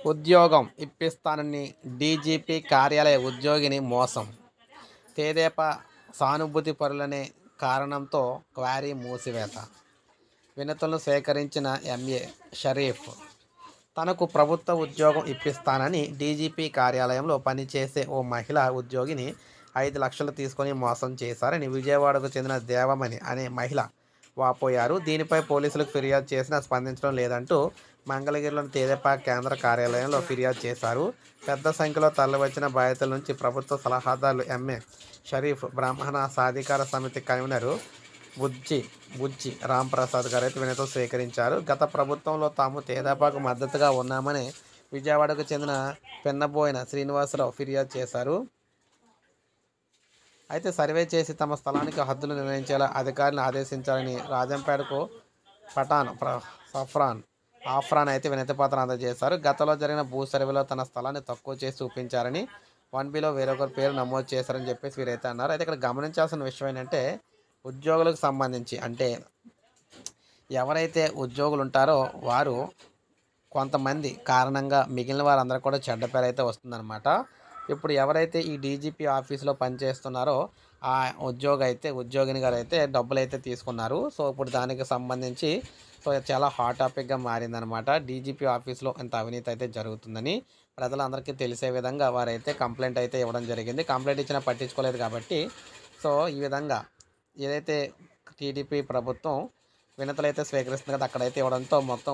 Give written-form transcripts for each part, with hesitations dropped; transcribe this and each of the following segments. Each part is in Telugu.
ఉద్యోగం ఇప్పిస్తానని డీజీపీ కార్యాలయ ఉద్యోగిని మోసం. తెదేపా సానుభూతి పరులనే కారణంతో క్వారీ మూసివేత. వినతులను సేకరించిన ఎంఏ షరీఫ్ తనకు ప్రభుత్వ ఉద్యోగం ఇప్పిస్తానని డీజీపీ కార్యాలయంలో పనిచేసే ఓ మహిళా ఉద్యోగిని 5 లక్షలు తీసుకొని మోసం చేశారని విజయవాడకు చెందిన దేవమణి అనే మహిళ వాపోయారు. దీనిపై పోలీసులకు ఫిర్యాదు చేసినా స్పందించడం లేదంటూ మంగళగిరిలోని తెదేపా కేంద్ర కార్యాలయంలో ఫిర్యాదు చేశారు. పెద్ద సంఖ్యలో తరలివచ్చిన బాధితుల నుంచి ప్రభుత్వ సలహాదారులు ఎంఏ షరీఫ్, బ్రాహ్మణ సాధికార సమితి కన్వీనర్ బుజ్జి రాంప్రసాద్ గారు అయితే వినతులు స్వీకరించారు. గత ప్రభుత్వంలో తాము తెదేపాకు మద్దతుగా ఉన్నామని విజయవాడకు చెందిన పెన్నబోయిన శ్రీనివాసరావు ఫిర్యాదు చేశారు. అయితే సర్వే చేసి తమ స్థలానికి హద్దులు నిర్ణయించేలా అధికారులను ఆదేశించాలని రాజంపేటకు పఠాన్ ఆఫ్రాన్ అయితే వినతిపత్రం అందజేశారు. గతంలో జరిగిన భూ సర్వేలో తన స్థలాన్ని తక్కువ చేసి చూపించారని, 1Bలో వేరొకరి పేరు నమోదు చేశారని చెప్పేసి వీరైతే అన్నారు. అయితే ఇక్కడ గమనించాల్సిన విషయం ఏంటంటే ఉద్యోగులకు సంబంధించి అంటే ఎవరైతే ఉద్యోగులు ఉంటారో వారు కొంతమంది కారణంగా మిగిలిన వారందరూ కూడా చెడ్డ పేరు అయితే వస్తుందన్నమాట. ఇప్పుడు ఎవరైతే ఈ డీజీపీ ఆఫీస్లో పనిచేస్తున్నారో ఆ ఉద్యోగిని గారు అయితే డబ్బులు అయితే తీసుకున్నారు. సో ఇప్పుడు దానికి సంబంధించి చాలా హాట్ టాపిక్గా మారిందనమాట. డీజీపీ ఆఫీస్లో ఇంత అవినీతి అయితే జరుగుతుందని ప్రజలందరికీ తెలిసే విధంగా వారైతే కంప్లైంట్ అయితే ఇవ్వడం జరిగింది. కంప్లైంట్ ఇచ్చినా పట్టించుకోలేదు కాబట్టి సో ఈ విధంగా ఏదైతే టీడీపీ ప్రభుత్వం వినతులైతే స్వీకరిస్తుంది కదా, అక్కడైతే ఇవ్వడంతో మొత్తం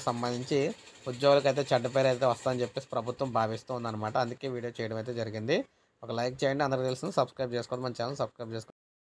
సంబంధించి ఉద్యోగులకైతే చెడ్డ పేరు అయితే వస్తుందని చెప్పేసి ప్రభుత్వం భావిస్తూ ఉందన్నమాట. అందుకే వీడియో చేయడం అయితే జరిగింది. ఒక లైక్ చేయండి, అందరికీ తెలుసు. సబ్స్క్రైబ్ చేసుకోండి, మన ఛానల్ సబ్స్క్రైబ్ చేసుకోండి.